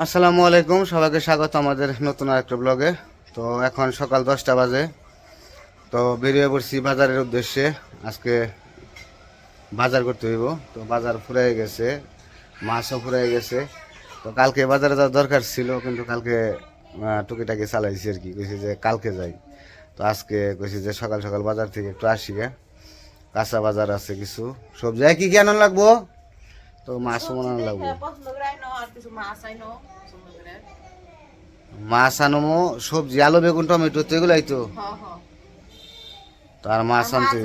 আসসালামু আলাইকুম, সবাইকে স্বাগত আমাদের নতুন আরেকটা ব্লগে। তো এখন সকাল 10টা বাজে। তো বেরিয়ে পড়ছি বাজারের উদ্দেশ্যে। আজকে বাজার করতে হইব। তো বাজার ফুরাই গেছে, মাছও ফুরাই গেছে। তো কালকে বাজারে যাওয়ার দরকার ছিল, কিন্তু কালকে টুকিটাকি চালাইছি আর কি। কইছি যে কালকে যাই। তো আজকে কইছি যে সকাল সকাল বাজার থেকে একটু আসি গে। কাঁচা বাজার আছে কিছু সবজি। কি কি আনার লাগবো? তো মাছও বানানো লাগবো। মাছ আনমো, সবজি আলু বেগুন টমেটো তো এগুলাই তো। তার মাছ আনতে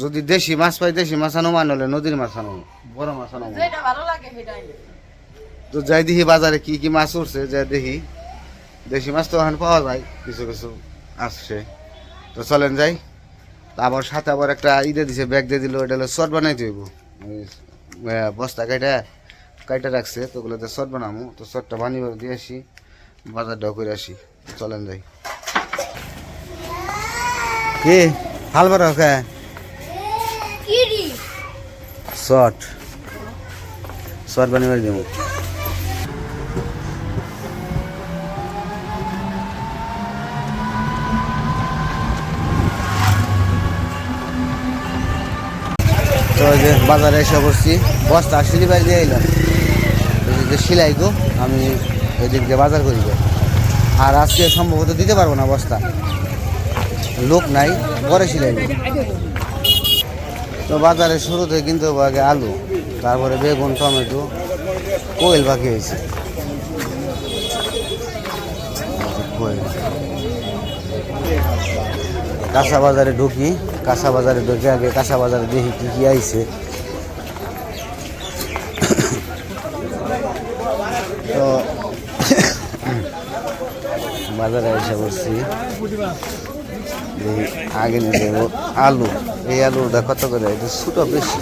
যদি দেশি মাছ পাই দেশি মাছ আনো, আনলে নদীর মাছ আনো, বড় মাছ আনো। তো যাই দেখি বাজারে কি কি মাছ উঠছে, যাই দেখি। দেশি মাছ তো এখন পাওয়া যায়, কিছু কিছু আসছে। তো চলেন যাই। আবার সাথে আবার একটা ঈদে দিছে, ব্যাগ দিয়ে দিল। এটা হলো শর্ট বানাইতে হইব। বস্তা কাইটা কাইটা রাখছে, তো ওগুলোতে শর্ট বানাবো। তো শর্টটা বানিয়ে দিয়ে আসি, বাজারটাও করে আসি। চলেন যাই। কি হাল বার কে শর্ট শর্ট বানিয়ে দিব। তো ওই যে বাজারে এসে বসছি, বস্তা সিঁড়ি বাড়ি দিয়ে এলাম। যে সিলাই গো, আমি ওই দিক দিয়ে বাজার করি। আর আজকে সম্ভবত দিতে পারবো না বস্তা, লোক নাই, পরে সিলাই। তো বাজারের শুরুতে কিন্তু আগে আলু, তারপরে বেগুন টমেটো কোয়েল বাকি হয়েছে। কাঁচা বাজারে ঢুকি, কাঁচা বাজারে ঢুকে আগে কাঁচা বাজারে দেখি কি কি আইছে। তো বাজারে এসে বসছি, আগে নিয়ে যাবো আলু। এই আলুটা কত করে? এটা ছোটো বেশি।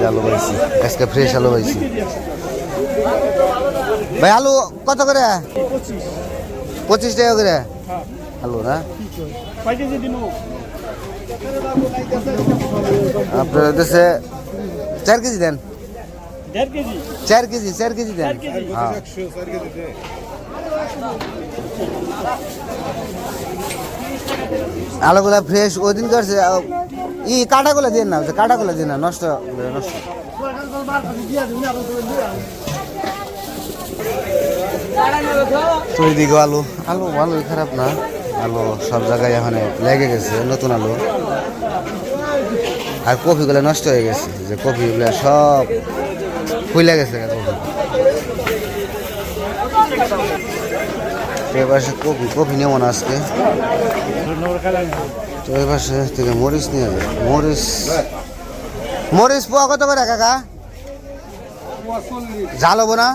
আলু পাইছি আজকে, ফ্রেশ আলু পাইছি। ভাই আলু কত করে? 25 টাকা করে আলু না? আপনার দেশে 4 কেজি দেন। 4 কেজি দেন। হ্যাঁ, আলুগুলা ফ্রেশ ওই দিন করছে। ই কাটাগুলো দিয়ে না, কাটাগুলো দিয়ে না, নষ্ট নষ্ট। তো এইদিকে আলু আলু ভালোই, খারাপ না। আলু সব জায়গায় এখন লেগে গেছে, নতুন আলু। আর কপিগুলো নষ্ট হয়ে গেছে, যে কপিগুলো সব ফুলে গেছে। এপাশে কপি কপি নেব না আজকে। তো এই পাশে থেকে মরিচ নিয়ে যাবে। মরিচ মরিচ পোয়া কত করে কাকা? ঝাল হবো না?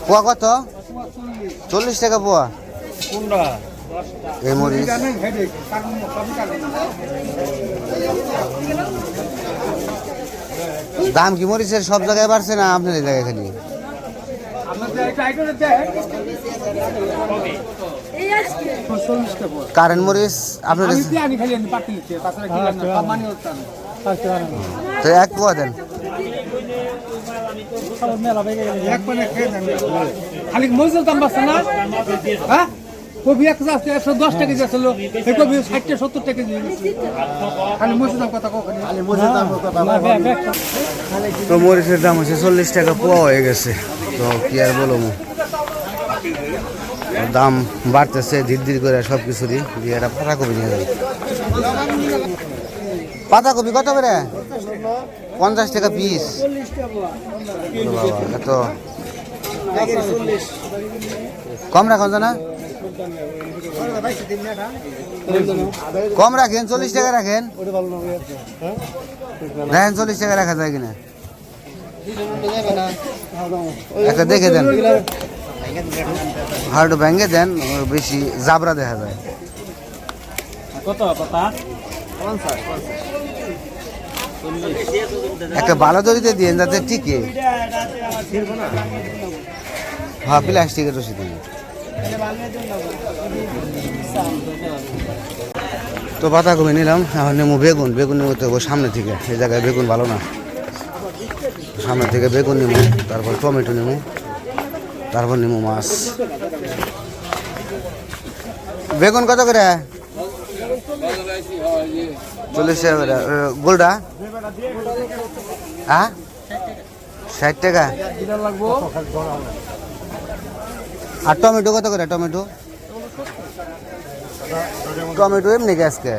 পোয়া কত? 40 টাকা পোয়া। এই মরিচ দাম কি মরিচের সব জায়গায় বাড়ছে না আপনার এই জায়গায় খালি? কারেন্ট মরিচ আপনার তো এক পোয়া দেন। কবি 110 টাকা যাচ্ছিল, কবি 60-70 টাকা খালি মরিচের দাম কথা। তো মরিচের দাম হচ্ছে 40 টাকা পোয়া হয়ে গেছে। তো কি আর বলবো, দাম বাড়তেছে ধীর ধীর করে সব কিছুরই। দিয়ে একটা পাতাকপি নিয়ে যাবে। পাতাকপি কত করে? 50 টাকা পিস। এত কম রাখুন না, কম রাখেন। 40 টাকা রাখেন, দেখেন 40 টাকা রাখা যায় কিনা। একটা দেখে দেন, হাড়টা ভেঙে দেন, বেশি জাবরা দেখা যায়। একটা ভালো দড়িতে দিয়ে যাতে টিকে। হ্যাঁ, প্লাস্টিকের রশি দিন। তো তো বাঁধাকপি নিলাম, এখন নেবো বেগুন। বেগুন নেবো তো সামনে থেকে, এই জায়গায় বেগুন ভালো না। সামনে থেকে বেগুন নেবো, তারপর টমেটো নেবো, তারপর নেবো মাছ। বেগুন কত করে? 40 টাকা করে। গোলটা 60 টাকা। আর টমেটো কত করে? টমেটো টমেটো এমনি আজকে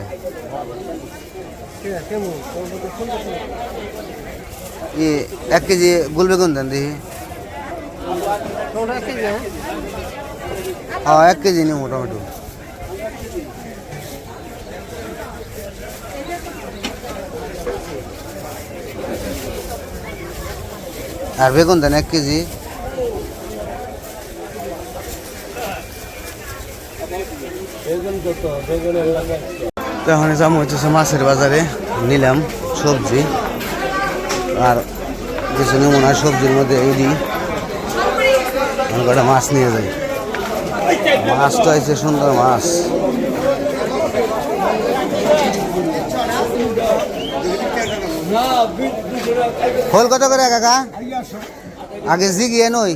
1 কেজি গোল বেগুন দেন দেখি। 1 কেজি নেবো টমেটো। আর বেগুন দেন 1 কেজি। এখন যাবো হচ্ছে মাছের বাজারে, নিলাম সবজি আর কিছু নেবো না। সবজির মধ্যে এই দিই, কটা মাছ নিয়ে যাই। মাছটা হয়েছে সুন্দর মাছ। খোল কত করে কাকা? আগে জিগিয়ে নই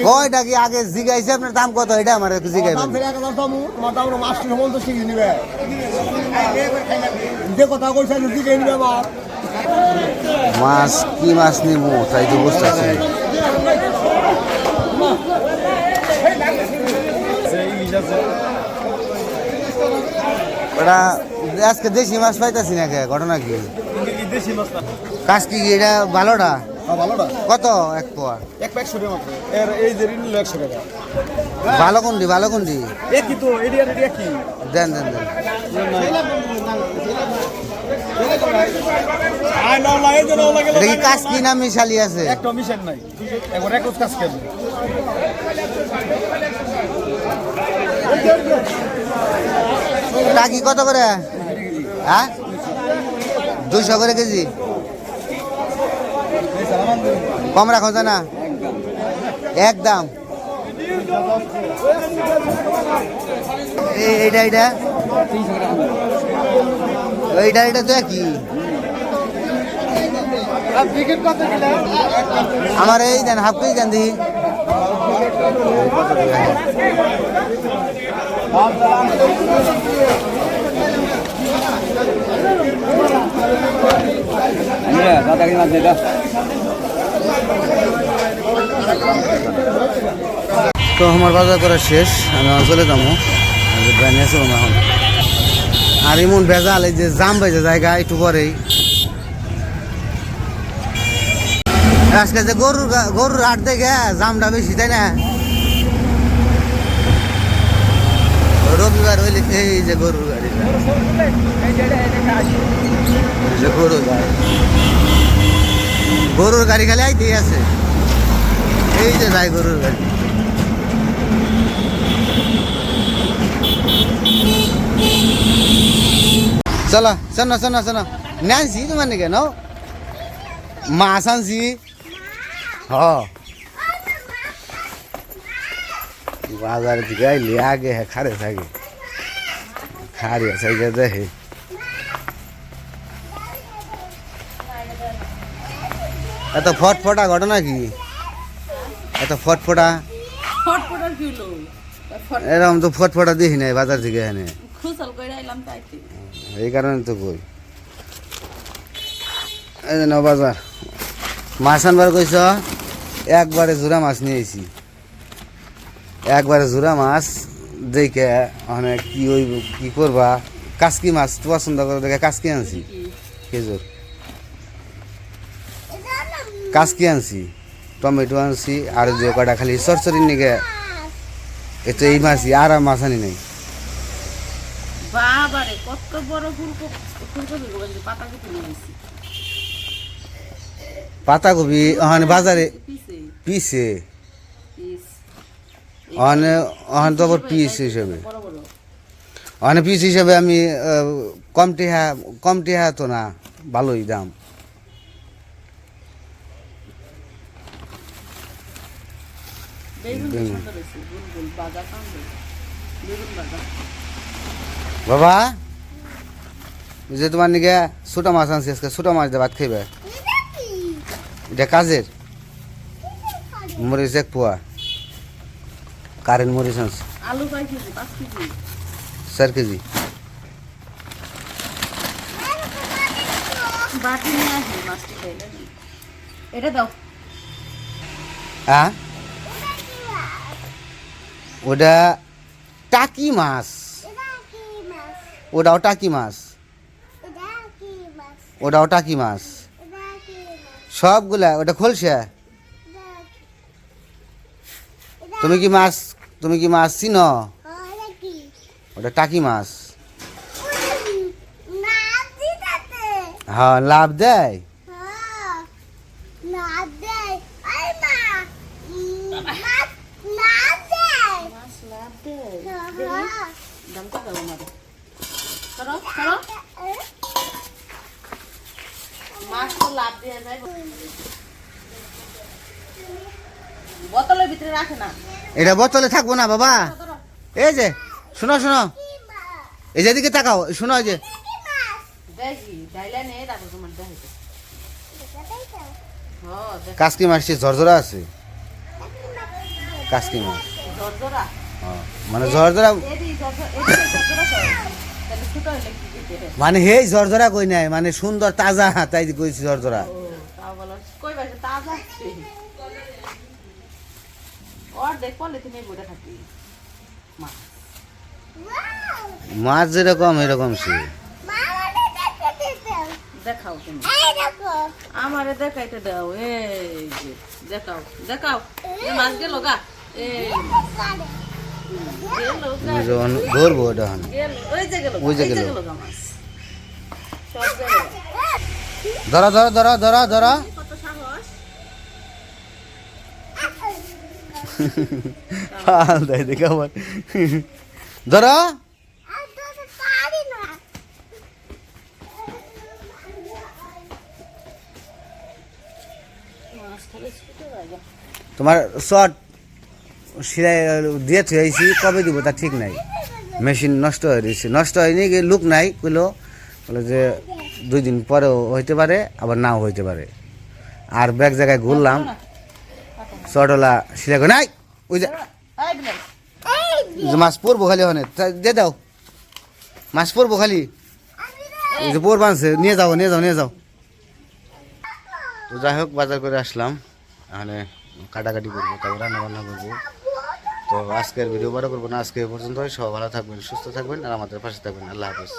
কয়টা কি আগে জিগাইছে, আপনার দাম কত এটা আমার একটু জিগাইবেন। মাছ কি মাছ নিবো তাই তো বুঝতেছি। ওটা আজকে দেশি মাছ পাইতেছি না, ঘটনা কি? কাজকি কি এটা ভালোটা? কত এক পোয়া? ভালো কোনটি? ভালো কোনটি? দেন দেন দেন। এটা কি কাজকি না মিশালি আছে? টাকি কত করে? 200 করে কেজি। কম রাখো যায় না? একদম। এইটা এইটা এইটা এইটা তো একই। আমার এই দেন হাফ কেজি দেন দিই। তো আমার বাজার করা শেষ, আমি চলে যাবো এখন। আর এমন ভেজাল, এই যে জাম বেজে জায়গা একটু পরেই। আজকে যে গরুর হাট দেখে জামটা বেশি, তাই না? রবিবার হইলে এই যে গরুর গাড়ি, গরুর গাড়ি খালি আইতেই আছে। এই যে যাই গরুর গাড়ি। চলো শোনো শোনো শোনো, নানছি তোমার নাকি ন মাছ আনছি। বাজার দিকে আইলি আগে হ্যাঁ খারে থাকে, খারি আছে দেখে। এত ফটফটা ঘটনা কি? এত ফটফটা এরকম তো ফটফটা দেখি নাই বাজার থেকে এখানে, এই কারণে তো কই। এই যে বাজার মাছ আনবার কইস, একবারে জোড়া মাছ নিয়েছি। একবারে জোড়া মাছ দেখে অনেক কি হইব কি করবা। কাসকি মাছ পছন্দ করে দেখে কাসকি আনছি, খেজুর কাসকি আনছি, টমেটো আনছি, আর যে কটা খালি চরচরির নিকে এত এই মাছই, আর মাছ আনি নাই। পাতাকপি ওখানে বাজারে পিসে, ওখানে তো আবার পিস হিসেবে, ওখানে পিস হিসেবে আমি কম টিহা তো না, ভালোই দাম। বাবা ওই যে তোমার নিকে ছোট মাছ আনছি আজকে ছোট মাছ দিয়ে ভাত খাইবে এটা কাজের মরিচ 1 পোয়া কারেন্ট মরিচ আনছি আলু কয় কেজি 5 কেজি 4 কেজি বাটি নিয়ে আসি মাছটি খাইলে এটা দাও হ্যাঁ ওটা টাকি মাছ ওটাও টাকি মাছ ওটাও টাকি মাছ সবগুলা ওটা খোলসা তুমি কি মাছ চিনো ওটা টাকি মাছ হ্যাঁ লাভ দেয় মাছ লাভ দেয় দামটা দাও আমাদের করো করো মাছ তো লাভ দিয়ে যায় বোতলের ভিতরে রাখে না এটা বোতলে থাকবো না বাবা ধরো এই যে শোনো শোনো এই যেদিকে তাকাও শোনো এই যে দেখি ডাইলা নেই তারপর তোমার দেখাইতে হ্যাঁ দেখ কাসকি মাছটি ঝরঝরা আছে কাসকি মাছ জর্জরা হ্যাঁ, মানে ঝরঝরা এদি জর্জরা কর তাহলে ছোট হইলে কি দিতে মানে হেই ঝরঝরা কই নাই মানে সুন্দর তাজা তাই কইছি ঝরঝরা ও তাও বলো কই বাজে তাজা আছে আর দেখ পলিথিনে বইটা থাকি মাছ মাছ যেরকম এরকম সে দেখাও তুমি আমারে দেখাইতে দাও এই যে দেখাও দেখাও এই মাছ গেল গা এই গেল গা আমি যখন ধরবো ওটা হন গেল ওই যে গেল ওই যে গেল। গা মাছ সব জায়গায় ধরো ধরো ধরো ধরো ধরো কত সাহস ফাল দেয় দেখো আবার ধরো মাছ খালি ছুটে যায় তোমার শর্ট সিলাই দিয়ে থুয়েছি কবে দিব তা ঠিক নাই মেশিন নষ্ট হয়ে গেছে নষ্ট হয়নি কি লুক নাই কইলো বলে যে 2 দিন পরেও হইতে পারে আবার নাও হইতে পারে আর ব্যাগ জায়গায় ঘুরলাম শর্টওয়ালা সিলাই করে নাই ওই যে এই বিলাই যে মাছ পরবো খালি ওখানে দিয়ে দাও মাছ পরবো খালি ওই যে পোর বানছে নিয়ে যাও নিয়ে যাও নিয়ে যাও তো যাই হোক বাজার করে আসলাম এখানে কাটাকাটি করবো তারপর রান্না বান্না করবো তো আজকের ভিডিও বড় করবো না আজকে এ পর্যন্ত সবাই ভালো থাকবেন সুস্থ থাকবেন আর আমাদের পাশে থাকবেন আল্লাহ হাফেজ